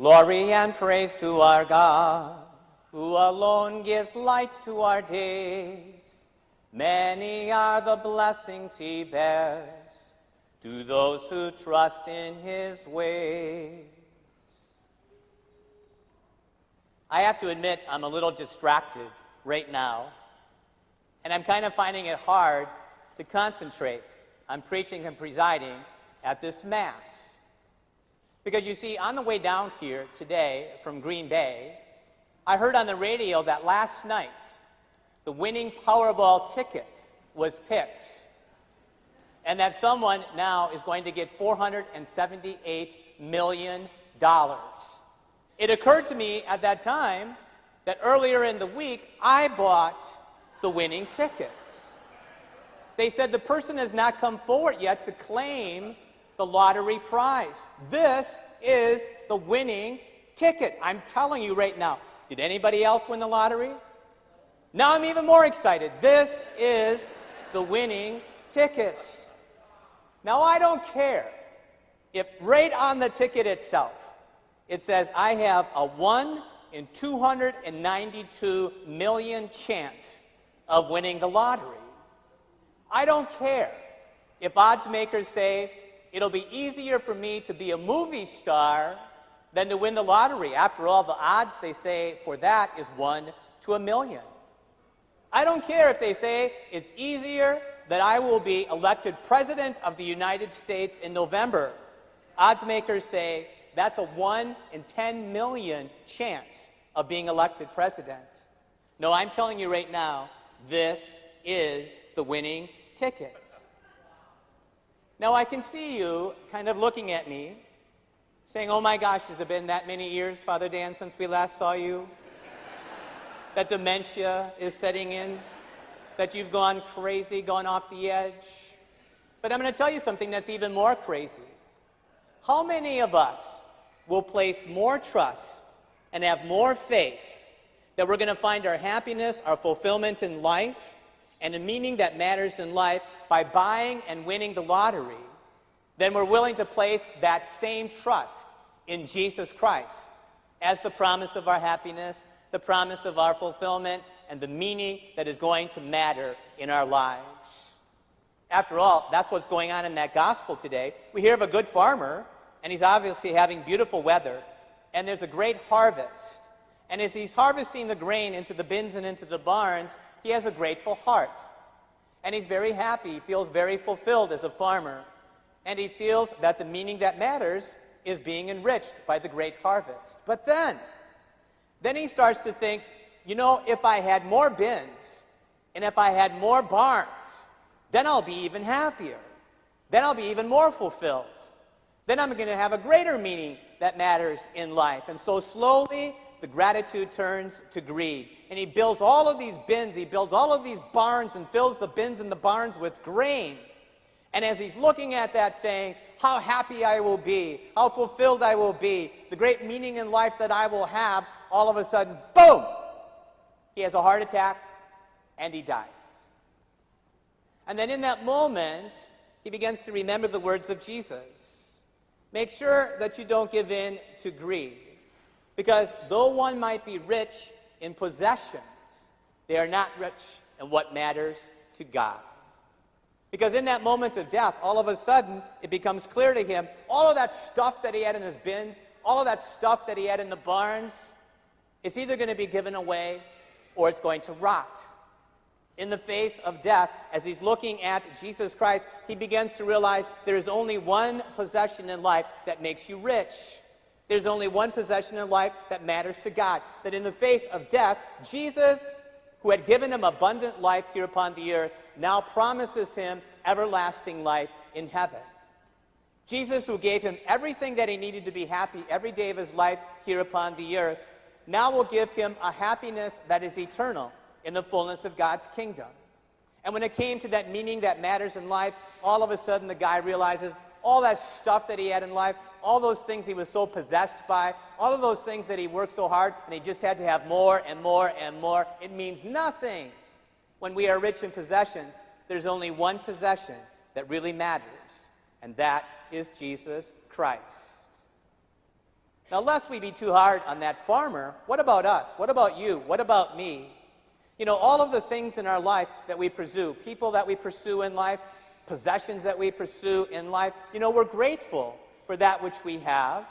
Glory and praise to our God, who alone gives light to our days. Many are the blessings he bears to those who trust in his ways. I have to admit, I'm a little distracted right now, and I'm kind of finding it hard to concentrate on preaching and presiding at this Mass. Because you see, on the way down here today from Green Bay, I heard on the radio that last night the winning Powerball ticket was picked, and that someone now is going to get $478 million. It occurred to me at that time that earlier in the week I bought the winning tickets. They said the person has not come forward yet to claim the lottery prize. This is the winning ticket. I'm telling you right now. Did anybody else win the lottery? Now I'm even more excited. This is the winning ticket. Now I don't care if right on the ticket itself it says I have a 1 in 292 million chance of winning the lottery. I don't care if odds makers say it'll be easier for me to be a movie star than to win the lottery. After all, the odds, they say, for that is 1 to 1,000,000. I don't care if they say it's easier that I will be elected President of the United States in November. Odds makers say that's a 1 in 10 million chance of being elected president. No, I'm telling you right now, this is the winning ticket. Now, I can see you kind of looking at me, saying, oh my gosh, has it been that many years, Father Dan, since we last saw you? That dementia is setting in? That you've gone crazy, gone off the edge? But I'm going to tell you something that's even more crazy. How many of us will place more trust and have more faith that we're going to find our happiness, our fulfillment in life, and a meaning that matters in life by buying and winning the lottery, then we're willing to place that same trust in Jesus Christ as the promise of our happiness, the promise of our fulfillment, and the meaning that is going to matter in our lives. After all, that's what's going on in that gospel today. We hear of a good farmer, and he's obviously having beautiful weather, and there's a great harvest. And as he's harvesting the grain into the bins and into the barns, he has a grateful heart. And he's very happy. He feels very fulfilled as a farmer. And he feels that the meaning that matters is being enriched by the great harvest. But then he starts to think, you know, if I had more bins and if I had more barns, then I'll be even happier. Then I'll be even more fulfilled. Then I'm going to have a greater meaning that matters in life. And so slowly, the gratitude turns to greed. And he builds all of these bins, he builds all of these barns and fills the bins and the barns with grain. And as he's looking at that saying, how happy I will be, how fulfilled I will be, the great meaning in life that I will have, all of a sudden, boom! He has a heart attack and he dies. And then in that moment, he begins to remember the words of Jesus. Make sure that you don't give in to greed. Because though one might be rich in possessions, they are not rich in what matters to God. Because in that moment of death, all of a sudden, it becomes clear to him, all of that stuff that he had in his bins, all of that stuff that he had in the barns, it's either going to be given away or it's going to rot. In the face of death, as he's looking at Jesus Christ, he begins to realize there is only one possession in life that makes you rich. There's only one possession in life that matters to God. That in the face of death, Jesus, who had given him abundant life here upon the earth, now promises him everlasting life in heaven. Jesus, who gave him everything that he needed to be happy every day of his life here upon the earth, now will give him a happiness that is eternal in the fullness of God's kingdom. And when it came to that meaning that matters in life, all of a sudden the guy realizes all that stuff that he had in life, all those things he was so possessed by, all of those things that he worked so hard, and he just had to have more and more and more, it means nothing. When we are rich in possessions, there's only one possession that really matters, and that is Jesus Christ. Now, lest we be too hard on that farmer, what about us? What about you? What about me? You know, all of the things in our life that we pursue, people that we pursue in life, possessions that we pursue in life, you know, we're grateful for that which we have.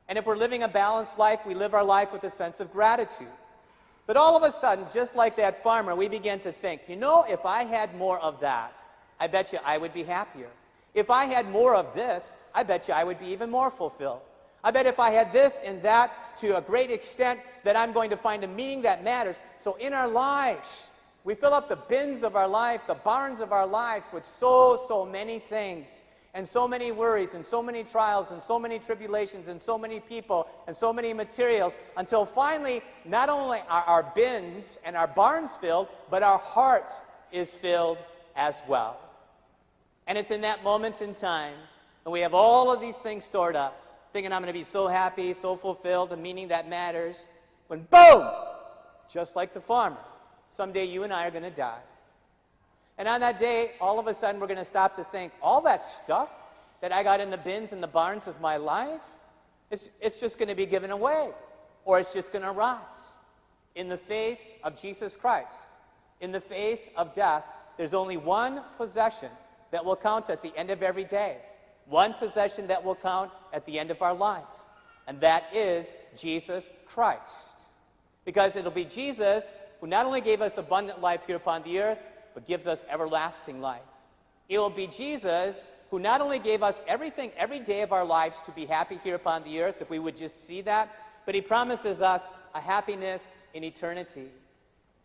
And if we're living a balanced life, we live our life with a sense of gratitude. But all of a sudden, just like that farmer, we begin to think, you know, if I had more of that, I bet you I would be happier. If I had more of this, I bet you I would be even more fulfilled. I bet if I had this and that to a great extent, that I'm going to find a meaning that matters. So in our lives, we fill up the bins of our life, the barns of our lives with so many things, and so many worries, and so many trials, and so many tribulations, and so many people, and so many materials, until finally, not only are our bins and our barns filled, but our heart is filled as well. And it's in that moment in time, when we have all of these things stored up, thinking I'm going to be so happy, so fulfilled, the meaning that matters, when boom, just like the farmer, someday you and I are going to die. And on that day, all of a sudden, we're going to stop to think, all that stuff that I got in the bins and the barns of my life, it's just going to be given away, or it's just going to rise. In the face of Jesus Christ, in the face of death, there's only one possession that will count at the end of every day, one possession that will count at the end of our life, and that is Jesus Christ. Because it'll be Jesus who not only gave us abundant life here upon the earth, but gives us everlasting life. It will be Jesus who not only gave us everything every day of our lives to be happy here upon the earth, if we would just see that, but he promises us a happiness in eternity.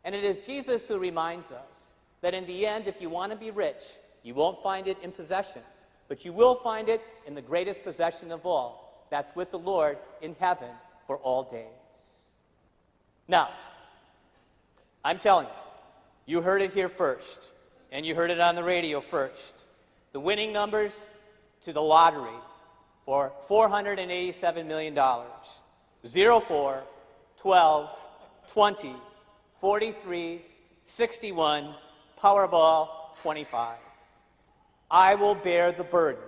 And it is Jesus who reminds us that in the end, if you want to be rich, you won't find it in possessions, but you will find it in the greatest possession of all. That's with the Lord in heaven for all days. Now, I'm telling you, you heard it here first, and you heard it on the radio first. The winning numbers to the lottery for $487 million. 04, 12, 20, 43, 61, Powerball 25. I will bear the burden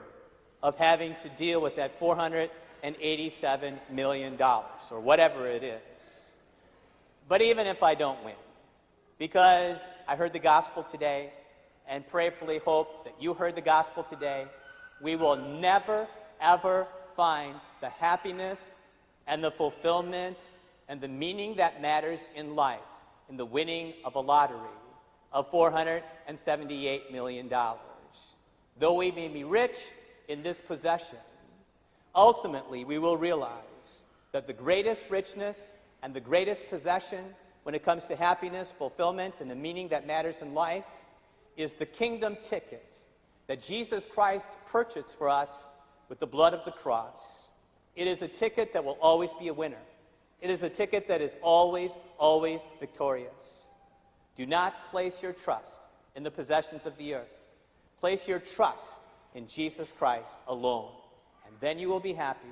of having to deal with that $487 million, or whatever it is. But even if I don't win, because I heard the gospel today, and prayerfully hope that you heard the gospel today, we will never, ever find the happiness and the fulfillment and the meaning that matters in life in the winning of a lottery of $478 million. Though we may be rich in this possession, ultimately we will realize that the greatest richness and the greatest possession when it comes to happiness, fulfillment, and the meaning that matters in life is the kingdom ticket that Jesus Christ purchased for us with the blood of the cross. It is a ticket that will always be a winner. It is a ticket that is always, always victorious. Do not place your trust in the possessions of the earth. Place your trust in Jesus Christ alone, and then you will be happy.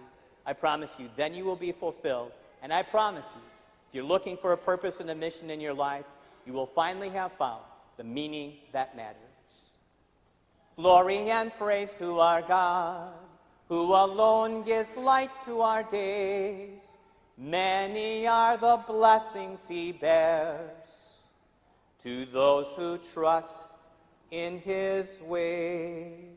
I promise you, then you will be fulfilled, and I promise you, if you're looking for a purpose and a mission in your life, you will finally have found the meaning that matters. Glory and praise to our God, who alone gives light to our days. Many are the blessings he bears to those who trust in his ways.